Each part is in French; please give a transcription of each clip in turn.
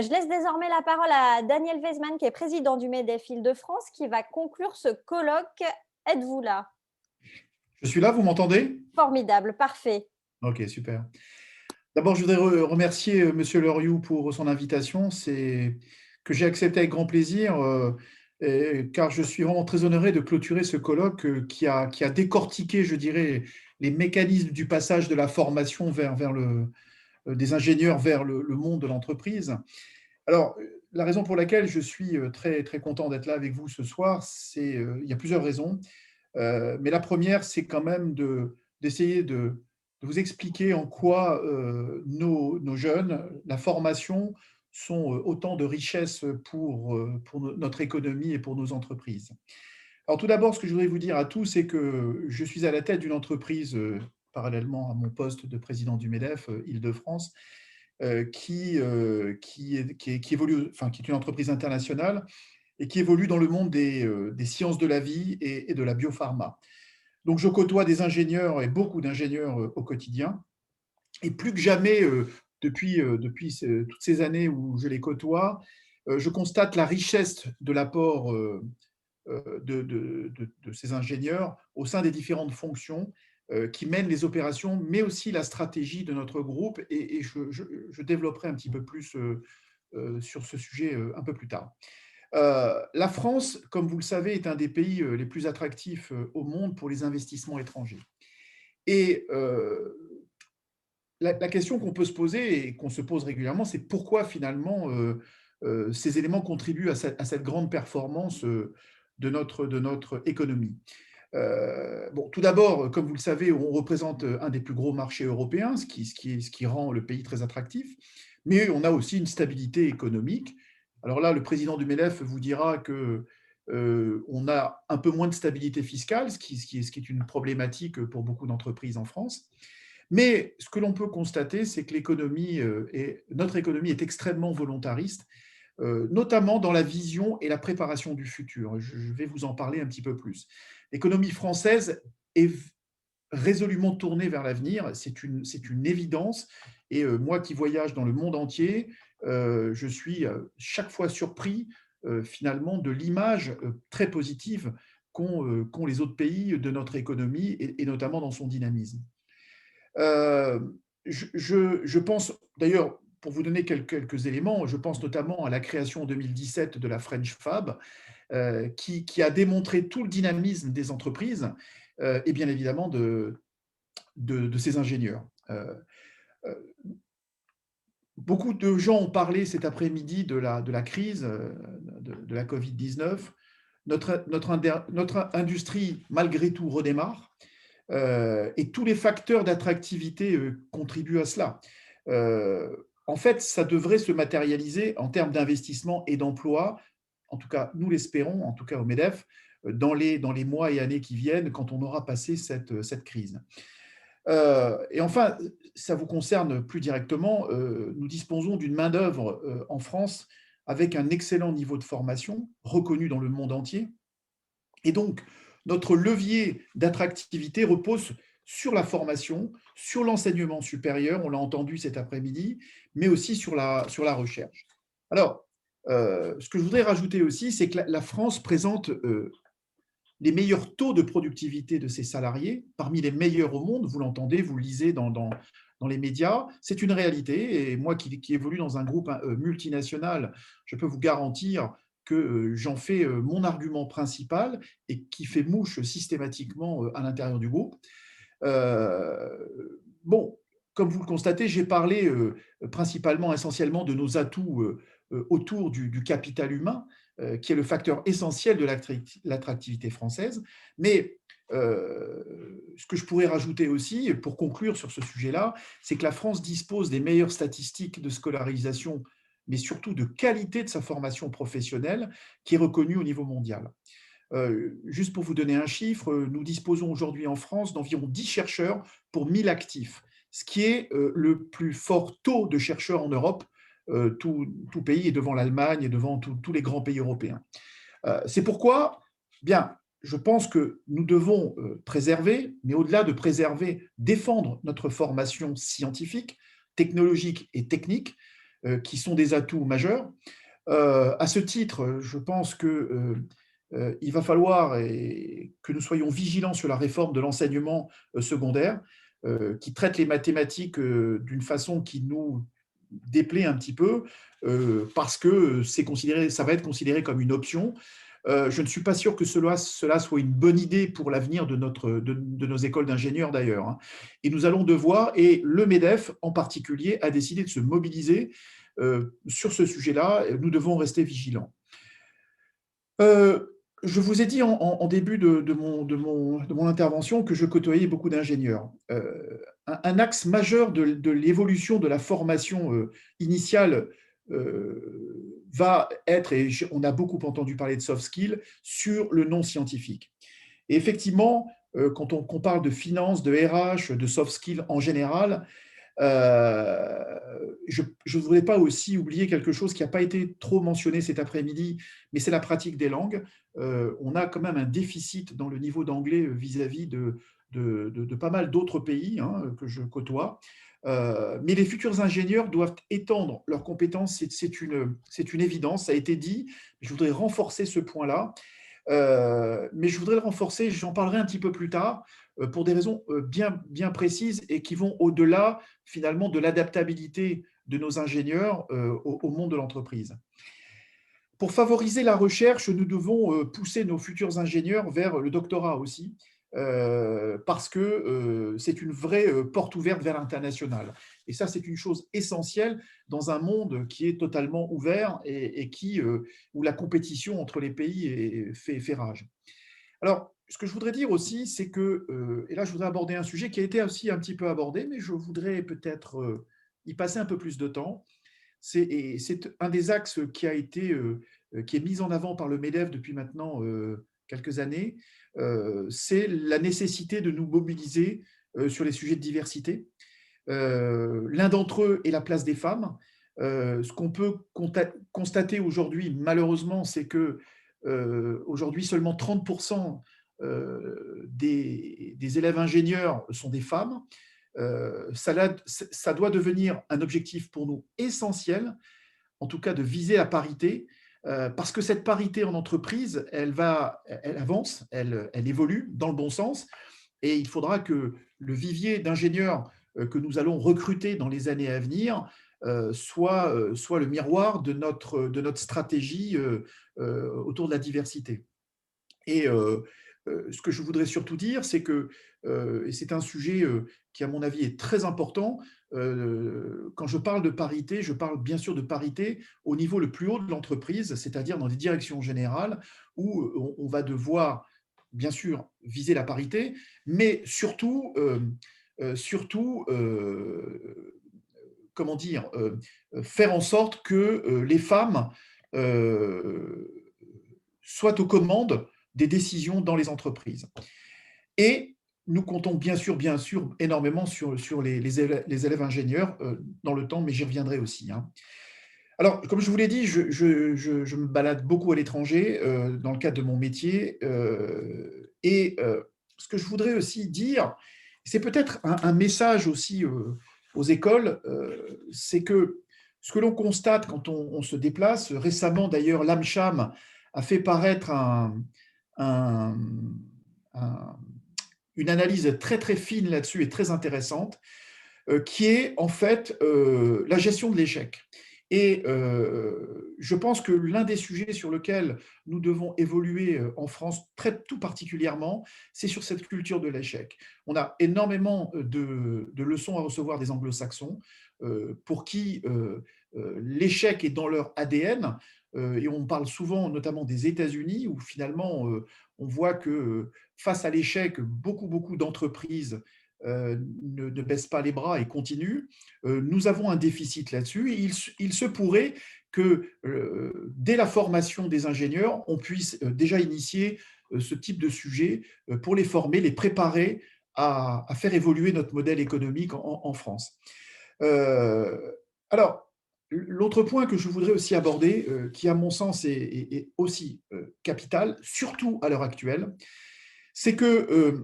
Je laisse désormais la parole à Daniel Weisman, qui est président du MEDEF Île-de-France, qui va conclure ce colloque. Êtes-vous là? Je suis là, vous m'entendez? Formidable, parfait. Ok, super. D'abord, je voudrais remercier Monsieur Loriot pour son invitation. C'est que j'ai accepté avec grand plaisir, car je suis vraiment très honoré de clôturer ce colloque qui a décortiqué, je dirais, les mécanismes du passage de la formation des ingénieurs vers le monde de l'entreprise. Alors, la raison pour laquelle je suis très, très content d'être là avec vous ce soir, il y a plusieurs raisons. Mais la première, c'est quand même d'essayer de vous expliquer en quoi nos jeunes, la formation, sont autant de richesses pour notre économie et pour nos entreprises. Alors tout d'abord, ce que je voudrais vous dire à tous, c'est que je suis à la tête d'une entreprise, parallèlement à mon poste de président du MEDEF Île-de-France, qui évolue, enfin, qui est une entreprise internationale et qui évolue dans le monde des sciences de la vie et de la biopharma. Donc, je côtoie des ingénieurs et beaucoup d'ingénieurs au quotidien. Et plus que jamais, depuis toutes ces années où je les côtoie, je constate la richesse de l'apport de ces ingénieurs au sein des différentes fonctions qui mènent les opérations, mais aussi la stratégie de notre groupe. Et je développerai un petit peu plus sur ce sujet un peu plus tard. La France, comme vous le savez, est un des pays les plus attractifs au monde pour les investissements étrangers. Et la question qu'on peut se poser et qu'on se pose régulièrement, c'est pourquoi finalement ces éléments contribuent à cette grande performance de notre économie. Bon, tout d'abord, comme vous le savez, on représente un des plus gros marchés européens, ce qui rend le pays très attractif, mais on a aussi une stabilité économique. Alors là, le président du MEDEF vous dira que on a un peu moins de stabilité fiscale, ce qui est une problématique pour beaucoup d'entreprises en France. Mais ce que l'on peut constater, c'est que notre économie est extrêmement volontariste, notamment dans la vision et la préparation du futur. Je vais vous en parler un petit peu plus. L'économie française est résolument tournée vers l'avenir, c'est une évidence. Et moi qui voyage dans le monde entier, je suis chaque fois surpris finalement de l'image très positive qu'ont les autres pays de notre économie et notamment dans son dynamisme. Euh, je pense, d'ailleurs, pour vous donner quelques éléments, je pense notamment à la création en 2017 de la French Fab, qui a démontré tout le dynamisme des entreprises et bien évidemment de ces ingénieurs. Euh, Beaucoup de gens ont parlé cet après-midi de la crise de la Covid-19. Notre industrie, malgré tout, redémarre. Et tous les facteurs d'attractivité contribuent à cela. En fait, ça devrait se matérialiser en termes d'investissement et d'emploi, en tout cas, nous l'espérons, en tout cas au MEDEF, dans les mois et années qui viennent, quand on aura passé cette crise. Et enfin, ça vous concerne plus directement, nous disposons d'une main-d'œuvre en France avec un excellent niveau de formation, reconnu dans le monde entier. Et donc, notre levier d'attractivité repose sur la formation, sur l'enseignement supérieur, on l'a entendu cet après-midi, mais aussi sur la recherche. Alors, ce que je voudrais rajouter aussi, c'est que la France présente les meilleurs taux de productivité de ses salariés, parmi les meilleurs au monde, vous l'entendez, vous le lisez dans les médias, c'est une réalité. Et moi qui évolue dans un groupe multinational, je peux vous garantir que j'en fais mon argument principal et qui fait mouche systématiquement à l'intérieur du groupe. Euh, bon, comme vous le constatez, j'ai parlé principalement, essentiellement de nos atouts autour du capital humain, qui est le facteur essentiel de l'attractivité française. Mais ce que je pourrais rajouter aussi, pour conclure sur ce sujet-là, c'est que la France dispose des meilleures statistiques de scolarisation, mais surtout de qualité de sa formation professionnelle, qui est reconnue au niveau mondial. Juste pour vous donner un chiffre, nous disposons aujourd'hui en France d'environ 10 chercheurs pour 1000 actifs, ce qui est le plus fort taux de chercheurs en Europe, tout pays est devant l'Allemagne et devant tous les grands pays européens. C'est pourquoi, bien, je pense que nous devons préserver, mais au-delà de préserver, défendre notre formation scientifique, technologique et technique, qui sont des atouts majeurs. À ce titre, je pense que il va falloir que nous soyons vigilants sur la réforme de l'enseignement secondaire, qui traite les mathématiques d'une façon qui nous déplaît un petit peu, parce que ça va être considéré comme une option. Je ne suis pas sûr que cela soit une bonne idée pour l'avenir de nos écoles d'ingénieurs d'ailleurs, hein. Et nous allons devoir, et le MEDEF en particulier, a décidé de se mobiliser sur ce sujet-là. Nous devons rester vigilants. Je vous ai dit en début de mon intervention que je côtoyais beaucoup d'ingénieurs. Un axe majeur de l'évolution de la formation initiale va être, et on a beaucoup entendu parler de soft skills, sur le non scientifique. Et effectivement, quand on parle de finance, de RH, de soft skills en général, je ne voudrais pas aussi oublier quelque chose qui n'a pas été trop mentionné cet après-midi, mais c'est la pratique des langues. On a quand même un déficit dans le niveau d'anglais vis-à-vis de pas mal d'autres pays, hein, que je côtoie. Mais les futurs ingénieurs doivent étendre leurs compétences, c'est une évidence, ça a été dit. Je voudrais renforcer ce point-là. Mais je voudrais le renforcer, j'en parlerai un petit peu plus tard, pour des raisons bien précises et qui vont au-delà finalement de l'adaptabilité de nos ingénieurs au monde de l'entreprise. Pour favoriser la recherche, nous devons pousser nos futurs ingénieurs vers le doctorat aussi, parce que c'est une vraie porte ouverte vers l'international. Et ça, c'est une chose essentielle dans un monde qui est totalement ouvert et où la compétition entre les pays fait rage. Alors, ce que je voudrais dire aussi, c'est que, et là, je voudrais aborder un sujet qui a été aussi un petit peu abordé, mais je voudrais peut-être y passer un peu plus de temps. C'est un des axes qui est mis en avant par le MEDEF depuis maintenant quelques années. C'est la nécessité de nous mobiliser sur les sujets de diversité. L'un d'entre eux est la place des femmes. Ce qu'on peut constater aujourd'hui, malheureusement, c'est que aujourd'hui, seulement 30% des élèves ingénieurs sont des femmes. Ça doit devenir un objectif pour nous essentiel, en tout cas de viser la parité, parce que cette parité en entreprise, elle avance, elle évolue dans le bon sens, et il faudra que le vivier d'ingénieurs que nous allons recruter dans les années à venir soit le miroir de notre stratégie autour de la diversité. Et ce que je voudrais surtout dire, c'est que, et c'est un sujet qui, à mon avis, est très important, quand je parle de parité, je parle bien sûr de parité au niveau le plus haut de l'entreprise, c'est-à-dire dans les directions générales, où on va devoir, bien sûr, viser la parité, mais surtout comment dire, faire en sorte que les femmes soient aux commandes des décisions dans les entreprises. Et nous comptons bien sûr énormément sur les élèves ingénieurs dans le temps, mais j'y reviendrai aussi, hein. Alors, comme je vous l'ai dit, je me balade beaucoup à l'étranger dans le cadre de mon métier. Ce que je voudrais aussi dire, c'est peut-être un message aussi aux écoles, c'est que ce que l'on constate quand on se déplace, récemment d'ailleurs, l'AMCHAM a fait paraître un, une analyse très très fine là-dessus et très intéressante, qui est en fait la gestion de l'échec. Et je pense que l'un des sujets sur lesquels nous devons évoluer en France, tout particulièrement, c'est sur cette culture de l'échec. On a énormément de leçons à recevoir des anglo-saxons, pour qui l'échec est dans leur ADN, et on parle souvent notamment des États-Unis, où finalement on voit que face à l'échec, beaucoup d'entreprises ne baissent pas les bras et continuent. Nous avons un déficit là-dessus. Il se pourrait que dès la formation des ingénieurs, on puisse déjà initier ce type de sujet pour les former, les préparer à faire évoluer notre modèle économique en France. Alors, l'autre point que je voudrais aussi aborder, qui à mon sens est aussi capital, surtout à l'heure actuelle, c'est que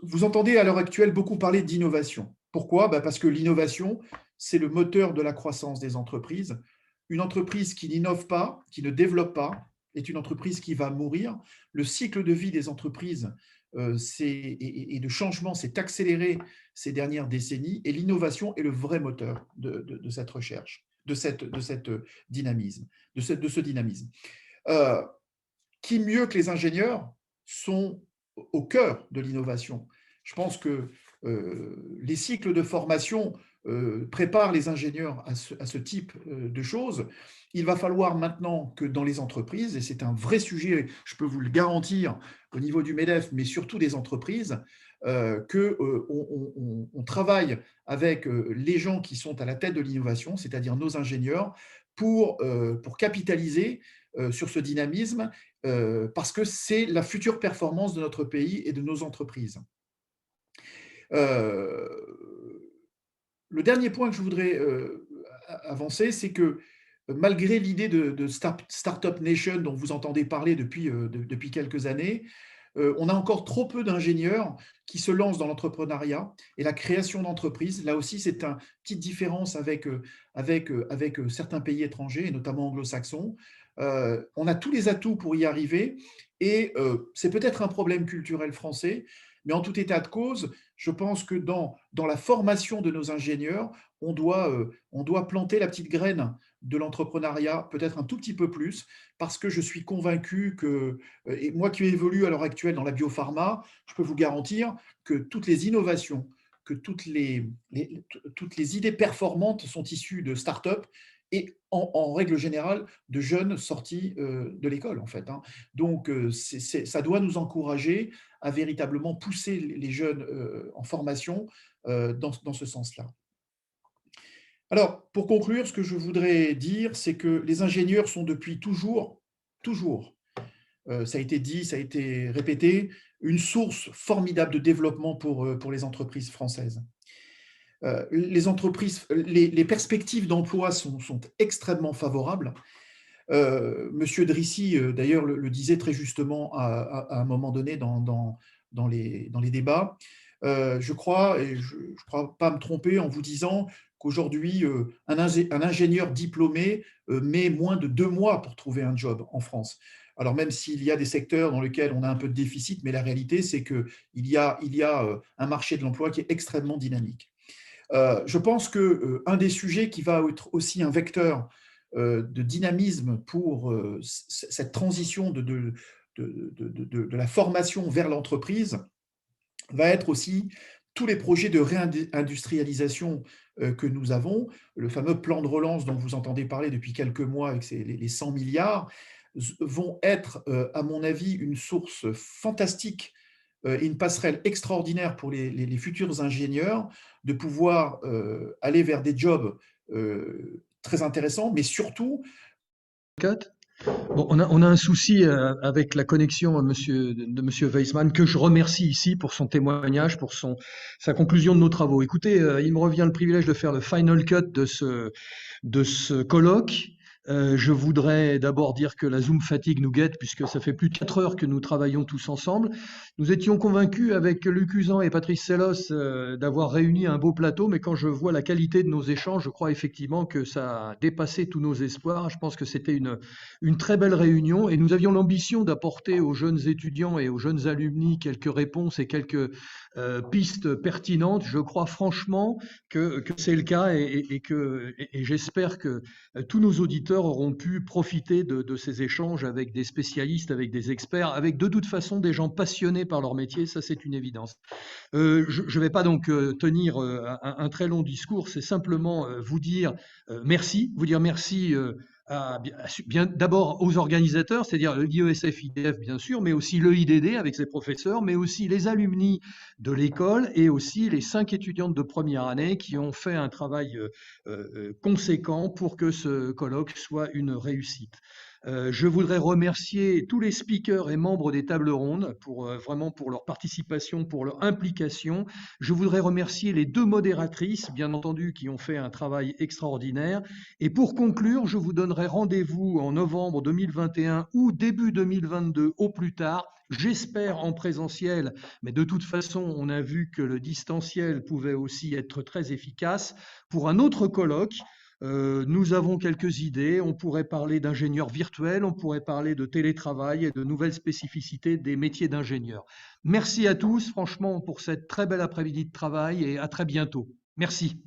vous entendez à l'heure actuelle beaucoup parler d'innovation. Pourquoi ? Parce que l'innovation, c'est le moteur de la croissance des entreprises. Une entreprise qui n'innove pas, qui ne développe pas, est une entreprise qui va mourir. Le cycle de vie des entreprises et de changement s'est accéléré ces dernières décennies, et l'innovation est le vrai moteur de cette recherche, de ce dynamisme. Qui mieux que les ingénieurs sont au cœur de l'innovation? Je pense que les cycles de formation préparent les ingénieurs à ce type de choses. Il va falloir maintenant que dans les entreprises, et c'est un vrai sujet, je peux vous le garantir, au niveau du MEDEF, mais surtout des entreprises, qu'on travaille avec les gens qui sont à la tête de l'innovation, c'est-à-dire nos ingénieurs, pour capitaliser sur ce dynamisme, parce que c'est la future performance de notre pays et de nos entreprises. Le dernier point que je voudrais avancer, c'est que malgré l'idée de Startup Nation dont vous entendez parler depuis quelques années, on a encore trop peu d'ingénieurs qui se lancent dans l'entrepreneuriat et la création d'entreprises. Là aussi, c'est une petite différence avec certains pays étrangers, et notamment anglo-saxons. On a tous les atouts pour y arriver, et c'est peut-être un problème culturel français, mais en tout état de cause, je pense que dans la formation de nos ingénieurs, on doit planter la petite graine de l'entrepreneuriat, peut-être un tout petit peu plus, parce que je suis convaincu que, et moi qui évolue à l'heure actuelle dans la biopharma, je peux vous garantir que toutes les innovations, que toutes les idées performantes sont issues de start-up, et en règle générale de jeunes sortis de l'école, en fait. Donc, ça doit nous encourager à véritablement pousser les jeunes en formation dans ce sens-là. Alors, pour conclure, ce que je voudrais dire, c'est que les ingénieurs sont depuis toujours, ça a été dit, ça a été répété, une source formidable de développement pour les entreprises françaises. Les perspectives d'emploi sont extrêmement favorables. Monsieur Drissi, d'ailleurs, le disait très justement à un moment donné dans les débats. Je crois, et je ne crois pas me tromper en vous disant qu'aujourd'hui, un ingénieur diplômé met moins de 2 mois pour trouver un job en France. Alors, même s'il y a des secteurs dans lesquels on a un peu de déficit, mais la réalité, c'est qu'il y a un marché de l'emploi qui est extrêmement dynamique. Je pense qu'un des sujets qui va être aussi un vecteur de dynamisme pour cette transition de la formation vers l'entreprise va être aussi tous les projets de réindustrialisation que nous avons. Le fameux plan de relance dont vous entendez parler depuis quelques mois avec les 100 milliards vont être, à mon avis, une source fantastique et une passerelle extraordinaire pour les futurs ingénieurs de pouvoir aller vers des jobs très intéressants, mais surtout… Bon, on a un souci avec la connexion de monsieur Weissmann, que je remercie ici pour son témoignage, pour sa conclusion de nos travaux. Écoutez, il me revient le privilège de faire le final cut de ce colloque. Je voudrais d'abord dire que la Zoom fatigue nous guette, puisque ça fait plus de 4 heures que nous travaillons tous ensemble. Nous étions convaincus avec Luc Usan et Patrice Sellos d'avoir réuni un beau plateau, mais quand je vois la qualité de nos échanges, je crois effectivement que ça a dépassé tous nos espoirs. Je pense que c'était une très belle réunion, et nous avions l'ambition d'apporter aux jeunes étudiants et aux jeunes alumni quelques réponses et quelques pistes pertinentes. Je crois franchement que c'est le cas, et j'espère que tous nos auditeurs auront pu profiter de ces échanges avec des spécialistes, avec des experts, avec de toute façon des gens passionnés par leur métier, ça c'est une évidence. Je ne vais pas donc tenir un très long discours, c'est simplement vous dire merci, d'abord aux organisateurs, c'est-à-dire l'IESF-IDF bien sûr, mais aussi l'EIDD avec ses professeurs, mais aussi les alumni de l'école, et aussi les 5 étudiantes de première année qui ont fait un travail conséquent pour que ce colloque soit une réussite. Je voudrais remercier tous les speakers et membres des tables rondes vraiment pour leur participation, pour leur implication. Je voudrais remercier les 2 modératrices, bien entendu, qui ont fait un travail extraordinaire. Et pour conclure, je vous donnerai rendez-vous en novembre 2021 ou début 2022 au plus tard. J'espère en présentiel, mais de toute façon, on a vu que le distanciel pouvait aussi être très efficace pour un autre colloque. Nous avons quelques idées. On pourrait parler d'ingénieurs virtuels, on pourrait parler de télétravail et de nouvelles spécificités des métiers d'ingénieur. Merci à tous, franchement, pour cette très belle après-midi de travail et à très bientôt. Merci.